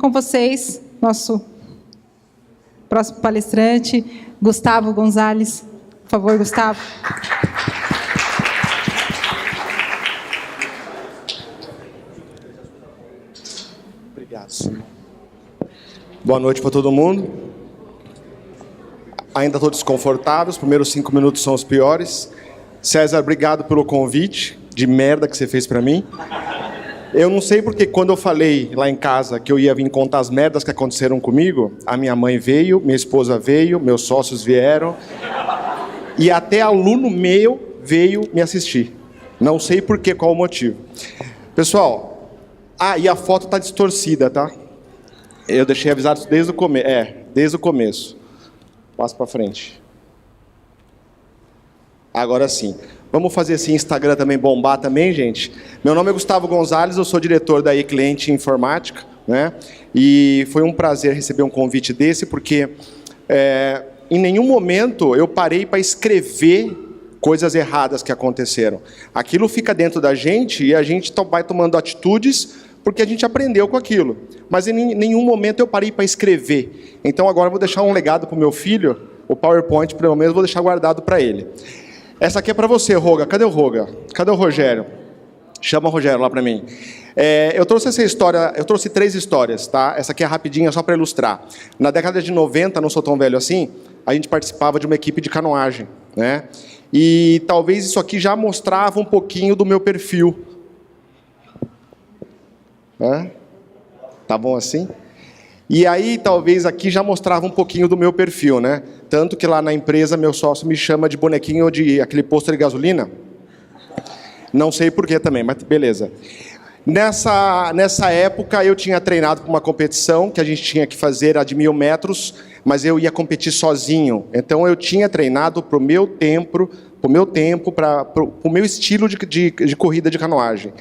com vocês, nosso próximo palestrante, Gustavo Gonzalez. Por favor, Gustavo. Obrigado, Simão. Boa noite para todo mundo. Ainda estou desconfortável, os primeiros 5 minutos são os piores. César, obrigado pelo convite de merda que você fez para mim. Eu não sei porque quando eu falei lá em casa que eu ia vir contar as merdas que aconteceram comigo, a minha mãe veio, minha esposa veio, meus sócios vieram, e até aluno meu veio me assistir. Não sei por quê, qual o motivo. Pessoal, e a foto está distorcida, tá? Eu deixei avisado desde o começo. Desde o começo. Passa para frente. Agora sim. Vamos fazer esse Instagram também bombar também, gente? Meu nome é Gustavo Gonzalez, eu sou diretor da E-Cliente Informática, né? E foi um prazer receber um convite desse, porque em nenhum momento eu parei para escrever coisas erradas que aconteceram. Aquilo fica dentro da gente e a gente vai tomando atitudes porque a gente aprendeu com aquilo. Mas em nenhum momento eu parei para escrever. Então agora eu vou deixar um legado para o meu filho, o PowerPoint, pelo menos, vou deixar guardado para ele. Essa aqui é para você, Roga. Cadê o Roga? Cadê o Rogério? Chama o Rogério lá para mim. Eu trouxe essa história, eu trouxe 3 histórias, tá? Essa aqui é rapidinha, só para ilustrar. Na década de 90, não sou tão velho assim, a gente participava de uma equipe de canoagem, né? E talvez isso aqui já mostrava um pouquinho do meu perfil. Tá bom assim? E aí, talvez aqui já mostrava um pouquinho do meu perfil, né? Tanto que lá na empresa, meu sócio me chama de bonequinho de aquele posto de gasolina. Não sei porquê também, mas beleza. Nessa época, eu tinha treinado para uma competição que a gente tinha que fazer a de 1000 metros, mas eu ia competir sozinho. Então, eu tinha treinado para o meu tempo, para o meu estilo de corrida de canoagem.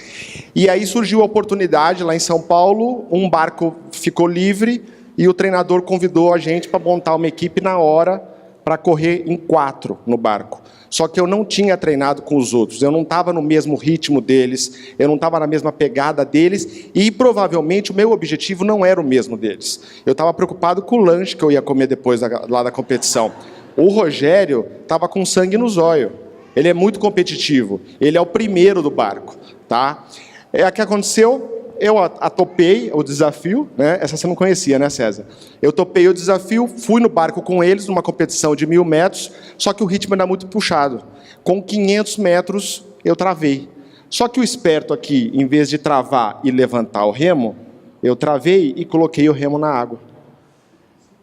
E aí surgiu a oportunidade, lá em São Paulo, um barco ficou livre e o treinador convidou a gente para montar uma equipe na hora para correr em 4 no barco. Só que eu não tinha treinado com os outros, eu não estava no mesmo ritmo deles, eu não estava na mesma pegada deles e provavelmente o meu objetivo não era o mesmo deles. Eu estava preocupado com o lanche que eu ia comer depois lá da competição. O Rogério estava com sangue no zóio. Ele é muito competitivo. Ele é o primeiro do barco, tá? O que aconteceu? Eu topei o desafio, né? Essa você não conhecia, né, César? Eu topei o desafio, fui no barco com eles, numa competição de 1000 metros, só que o ritmo era muito puxado. Com 500 metros, eu travei. Só que o esperto aqui, em vez de travar e levantar o remo, eu travei e coloquei o remo na água.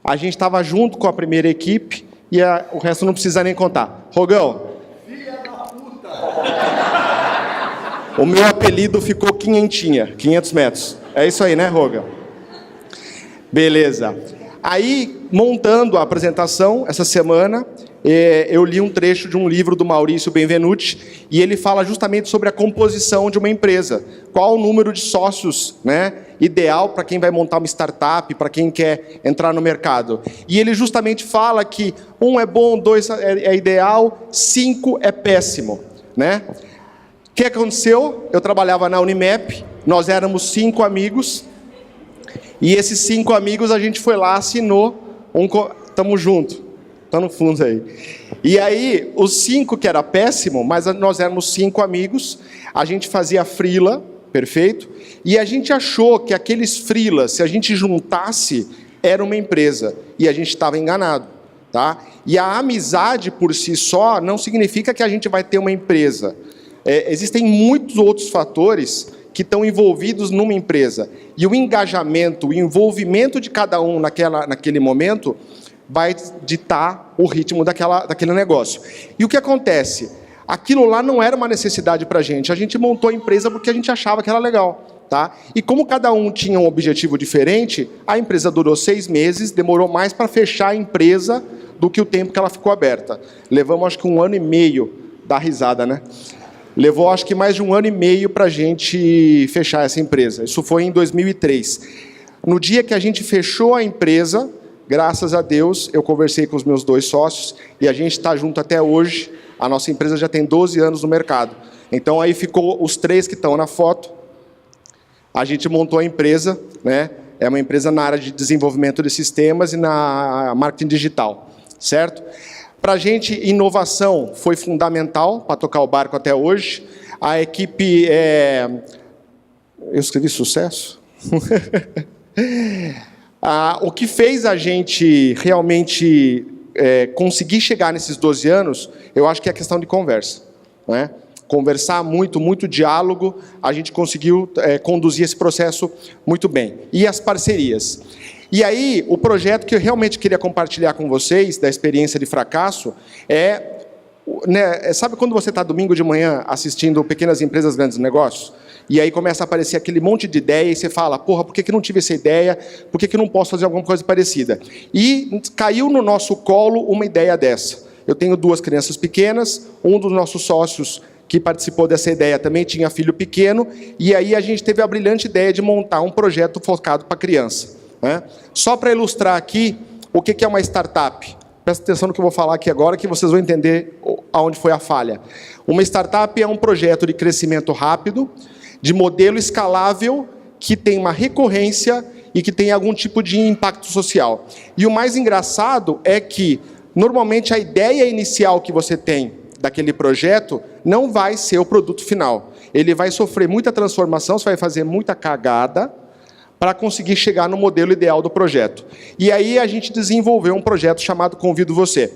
A gente estava junto com a primeira equipe, e o resto não precisa nem contar. Rogão. Filha da puta! O meu apelido ficou quinhentinha, 500 metros. É isso aí, né, Roga? Beleza. Aí, montando a apresentação, essa semana, eu li um trecho de um livro do Maurício Benvenuti, e ele fala justamente sobre a composição de uma empresa. Qual o número de sócios, né, ideal para quem vai montar uma startup, para quem quer entrar no mercado. E ele justamente fala que 1 é bom, 2 é ideal, 5 é péssimo, né? O que aconteceu? Eu trabalhava na Unimap, nós éramos 5 amigos, e esses 5 amigos a gente foi lá, assinou, estamos juntos, está no fundo aí. E aí, os 5 que era péssimo, mas nós éramos 5 amigos, a gente fazia freela, perfeito? E a gente achou que aqueles freelas, se a gente juntasse, era uma empresa, e a gente estava enganado, tá? E a amizade por si só não significa que a gente vai ter uma empresa. Existem muitos outros fatores que estão envolvidos numa empresa. E o engajamento, o envolvimento de cada um naquele momento vai ditar o ritmo daquele negócio. E o que acontece? Aquilo lá não era uma necessidade para a gente montou a empresa porque a gente achava que era legal. Tá? E como cada um tinha um objetivo diferente, a empresa durou 6 meses, demorou mais para fechar a empresa do que o tempo que ela ficou aberta. Levamos acho que 1 ano e meio, dá risada, né? Levou acho que mais de 1 ano e meio para a gente fechar essa empresa. Isso foi em 2003. No dia que a gente fechou a empresa, graças a Deus, eu conversei com os meus 2 sócios e a gente está junto até hoje. A nossa empresa já tem 12 anos no mercado. Então aí ficou os 3 que estão na foto. A gente montou a empresa, né? É uma empresa na área de desenvolvimento de sistemas e na marketing digital, certo? Para a gente, inovação foi fundamental para tocar o barco até hoje. A equipe Eu escrevi sucesso? O que fez a gente realmente conseguir chegar nesses 12 anos, eu acho que é a questão de conversa, né? Conversar muito, muito diálogo, a gente conseguiu conduzir esse processo muito bem. E as parcerias. E aí, o projeto que eu realmente queria compartilhar com vocês, da experiência de fracasso, sabe quando você está domingo de manhã assistindo Pequenas Empresas, Grandes Negócios? E aí começa a aparecer aquele monte de ideia, e você fala, porra, por que eu não tive essa ideia? Por que eu não posso fazer alguma coisa parecida? E caiu no nosso colo uma ideia dessa. Eu tenho 2 crianças pequenas, um dos nossos sócios que participou dessa ideia também tinha filho pequeno, e aí a gente teve a brilhante ideia de montar um projeto focado para criança, né? Só para ilustrar aqui o que é uma startup. Presta atenção no que eu vou falar aqui agora, que vocês vão entender aonde foi a falha. Uma startup é um projeto de crescimento rápido, de modelo escalável, que tem uma recorrência e que tem algum tipo de impacto social. E o mais engraçado é que, normalmente, a ideia inicial que você tem daquele projeto não vai ser o produto final. Ele vai sofrer muita transformação, você vai fazer muita cagada para conseguir chegar no modelo ideal do projeto. E aí a gente desenvolveu um projeto chamado Convido Você.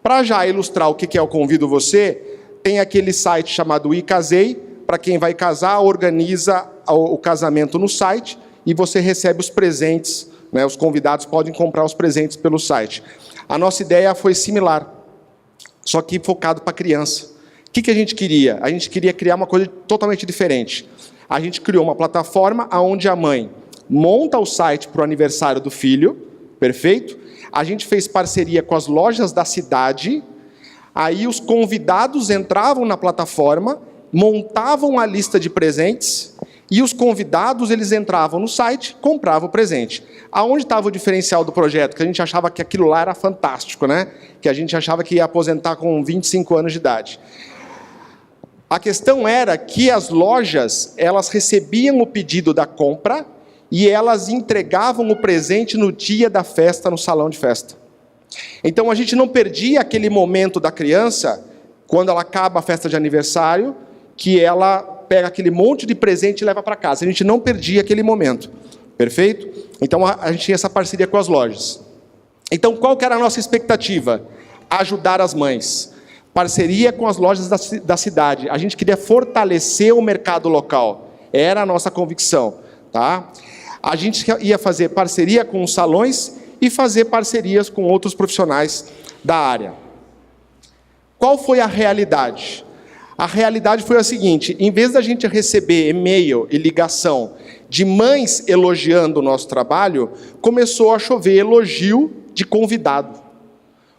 Para já ilustrar o que é o Convido Você, tem aquele site chamado iCasei. Para quem vai casar, organiza o casamento no site e você recebe os presentes, né? Os convidados podem comprar os presentes pelo site. A nossa ideia foi similar, só que focado para criança. O que a gente queria? A gente queria criar uma coisa totalmente diferente. A gente criou uma plataforma onde a mãe monta o site para o aniversário do filho, perfeito? A gente fez parceria com as lojas da cidade, aí os convidados entravam na plataforma, montavam a lista de presentes, e os convidados, eles entravam no site, compravam o presente. Aonde estava o diferencial do projeto? Que a gente achava que aquilo lá era fantástico, né? Que a gente achava que ia aposentar com 25 anos de idade. A questão era que as lojas, elas recebiam o pedido da compra e elas entregavam o presente no dia da festa, no salão de festa. Então, a gente não perdia aquele momento da criança, quando ela acaba a festa de aniversário, que ela pega aquele monte de presente e leva para casa. A gente não perdia aquele momento. Perfeito? Então, a gente tinha essa parceria com as lojas. Então, qual que era a nossa expectativa? Ajudar as mães. Parceria com as lojas da cidade. A gente queria fortalecer o mercado local. Era a nossa convicção. Tá? A gente ia fazer parceria com os salões e fazer parcerias com outros profissionais da área. Qual foi a realidade? A realidade foi a seguinte: em vez da gente receber e-mail e ligação de mães elogiando o nosso trabalho, começou a chover elogio de convidado.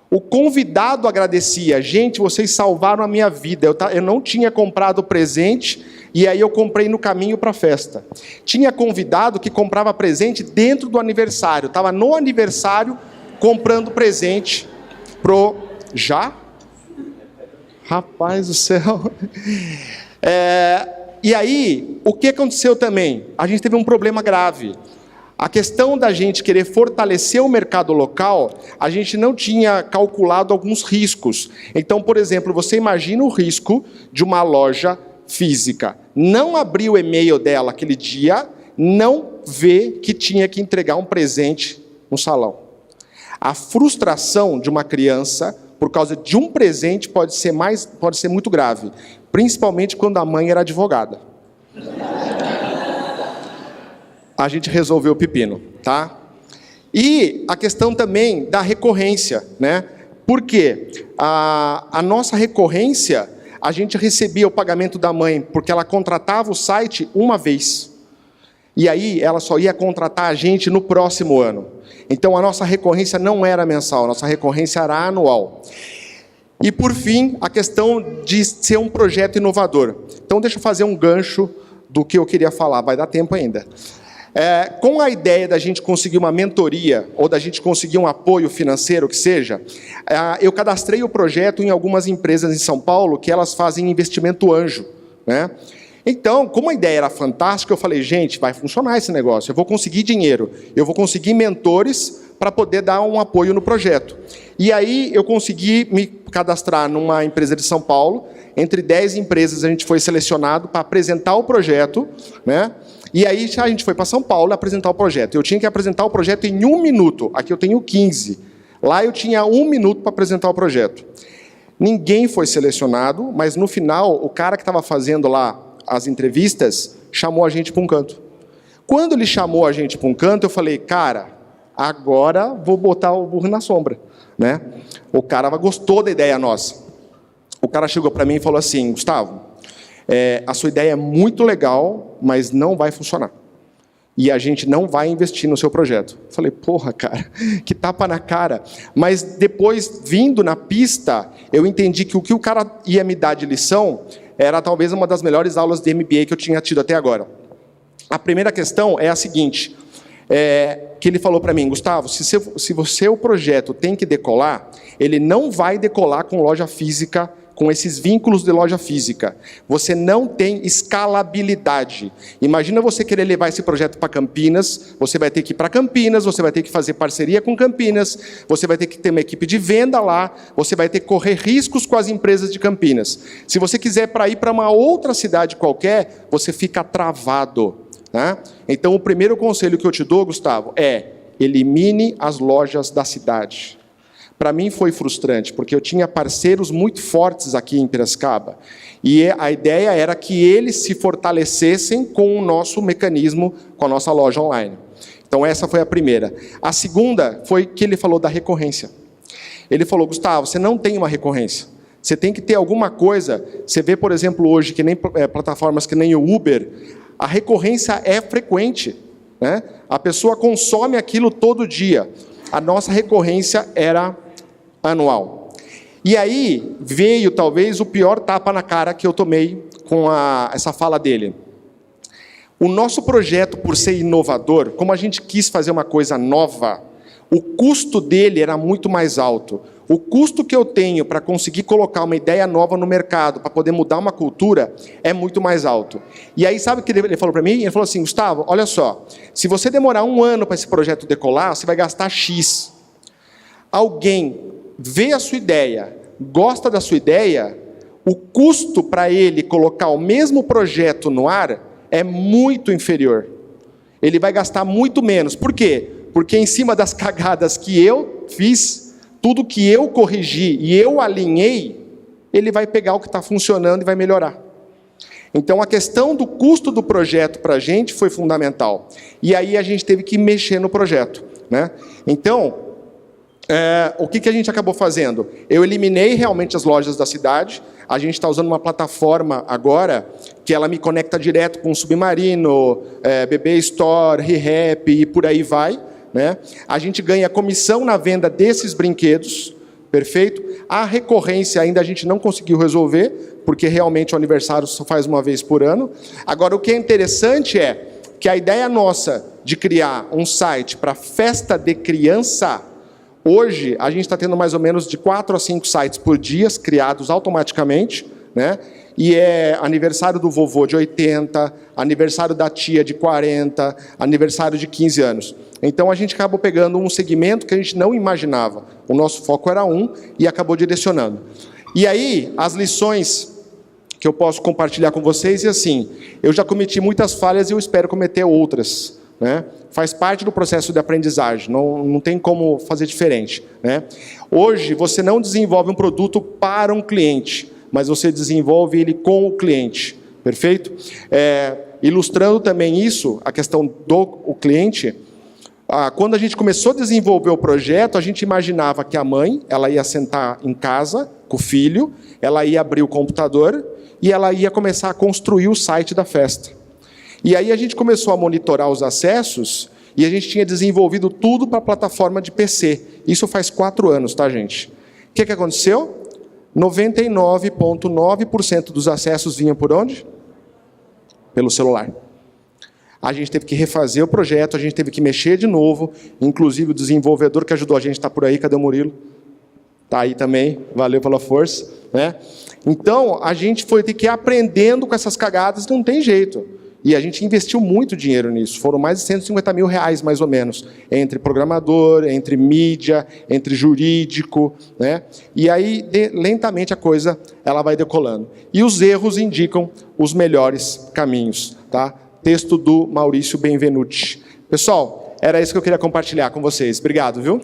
O convidado agradecia: gente, vocês salvaram a minha vida, eu não tinha comprado presente, e aí eu comprei no caminho para a festa. Tinha convidado que comprava presente dentro do aniversário, estava no aniversário comprando presente pro... Já? Rapaz do céu. E aí, o que aconteceu também? A gente teve um problema grave. A questão da gente querer fortalecer o mercado local, a gente não tinha calculado alguns riscos. Então, por exemplo, você imagina o risco de uma loja física não abrir o e-mail dela aquele dia, não ver que tinha que entregar um presente no salão. A frustração de uma criança por causa de um presente pode ser muito grave, principalmente quando a mãe era advogada. A gente resolveu o pepino, tá? E a questão também da recorrência, né? Por quê? A nossa recorrência, a gente recebia o pagamento da mãe porque ela contratava o site uma vez. E aí ela só ia contratar a gente no próximo ano. Então a nossa recorrência não era mensal, a nossa recorrência era anual. E por fim, a questão de ser um projeto inovador. Então deixa eu fazer um gancho do que eu queria falar, vai dar tempo ainda. Com a ideia da gente conseguir uma mentoria, ou da gente conseguir um apoio financeiro, que seja, eu cadastrei o projeto em algumas empresas em São Paulo, que elas fazem investimento anjo, né? Então, como a ideia era fantástica, eu falei, gente, vai funcionar esse negócio, eu vou conseguir dinheiro, eu vou conseguir mentores para poder dar um apoio no projeto. E aí eu consegui me cadastrar numa empresa de São Paulo, entre 10 empresas a gente foi selecionado para apresentar o projeto, né? E aí a gente foi para São Paulo apresentar o projeto. Eu tinha que apresentar o projeto em 1 minuto, aqui eu tenho 15. Lá eu tinha 1 minuto para apresentar o projeto. Ninguém foi selecionado, mas no final, o cara que estava fazendo lá as entrevistas, chamou a gente para um canto. Quando ele chamou a gente para um canto, eu falei, cara, agora vou botar o burro na sombra, né? O cara gostou da ideia nossa. O cara chegou para mim e falou assim, Gustavo, a sua ideia é muito legal, mas não vai funcionar. E a gente não vai investir no seu projeto. Eu falei, porra, cara, que tapa na cara. Mas depois, vindo na pista, eu entendi que o que o cara ia me dar de lição era talvez uma das melhores aulas de MBA que eu tinha tido até agora. A primeira questão é a seguinte, que ele falou para mim, Gustavo, se o seu projeto tem que decolar, ele não vai decolar com loja física, com esses vínculos de loja física. Você não tem escalabilidade. Imagina você querer levar esse projeto para Campinas, você vai ter que ir para Campinas, você vai ter que fazer parceria com Campinas, você vai ter que ter uma equipe de venda lá, você vai ter que correr riscos com as empresas de Campinas. Se você quiser ir para uma outra cidade qualquer, você fica travado. Tá? Então, o primeiro conselho que eu te dou, Gustavo, é elimine as lojas da cidade. Para mim foi frustrante, porque eu tinha parceiros muito fortes aqui em Piracicaba, e a ideia era que eles se fortalecessem com o nosso mecanismo, com a nossa loja online. Então essa foi a primeira. A segunda foi que ele falou da recorrência. Ele falou, Gustavo, você não tem uma recorrência. Você tem que ter alguma coisa. Você vê, por exemplo, hoje, que nem plataformas que nem o Uber, a recorrência é frequente, né? A pessoa consome aquilo todo dia. A nossa recorrência era anual. E aí veio talvez o pior tapa na cara que eu tomei com essa fala dele. O nosso projeto, por ser inovador, como a gente quis fazer uma coisa nova, o custo dele era muito mais alto. O custo que eu tenho para conseguir colocar uma ideia nova no mercado, para poder mudar uma cultura, é muito mais alto. E aí sabe o que ele falou para mim? Ele falou assim, Gustavo, olha só, se você demorar 1 ano para esse projeto decolar, você vai gastar X. Alguém vê a sua ideia, gosta da sua ideia, o custo para ele colocar o mesmo projeto no ar é muito inferior. Ele vai gastar muito menos. Por quê? Porque em cima das cagadas que eu fiz, tudo que eu corrigi e eu alinhei, ele vai pegar o que está funcionando e vai melhorar. Então, a questão do custo do projeto para a gente foi fundamental. E aí a gente teve que mexer no projeto, né? Então, o que a gente acabou fazendo? Eu eliminei realmente as lojas da cidade. A gente está usando uma plataforma agora que ela me conecta direto com o Submarino, BB Store, ReHap e por aí vai, né? A gente ganha comissão na venda desses brinquedos, perfeito? A recorrência ainda a gente não conseguiu resolver, porque realmente o aniversário só faz uma vez por ano. Agora, o que é interessante é que a ideia nossa de criar um site para festa de criança, hoje a gente está tendo mais ou menos de 4 a 5 sites por dia criados automaticamente, né? E é aniversário do vovô de 80, aniversário da tia de 40, aniversário de 15 anos. Então a gente acabou pegando um segmento que a gente não imaginava. O nosso foco era e acabou direcionando. E aí, as lições que eu posso compartilhar com vocês, e assim, eu já cometi muitas falhas e eu espero cometer outras, né? Faz parte do processo de aprendizagem, não tem como fazer diferente, né? Hoje, você não desenvolve um produto para um cliente, mas você desenvolve ele com o cliente, perfeito? Ilustrando também isso, a questão do cliente, quando a gente começou a desenvolver o projeto, a gente imaginava que a mãe, ela ia sentar em casa com o filho, ela ia abrir o computador e ela ia começar a construir o site da festa. E aí a gente começou a monitorar os acessos e a gente tinha desenvolvido tudo para a plataforma de PC. Isso faz 4 anos, tá, gente? O que aconteceu? 99,9% dos acessos vinham por onde? Pelo celular. A gente teve que refazer o projeto, a gente teve que mexer de novo, inclusive o desenvolvedor que ajudou a gente está por aí, cadê o Murilo? Está aí também, valeu pela força. né? Então, a gente foi ter que ir aprendendo com essas cagadas, não tem jeito. E a gente investiu muito dinheiro nisso. Foram mais de 150 mil reais, mais ou menos, entre programador, entre mídia, entre jurídico, né? E aí, lentamente, a coisa ela vai decolando. E os erros indicam os melhores caminhos, tá? Texto do Maurício Benvenuti. Pessoal, era isso que eu queria compartilhar com vocês. Obrigado, viu?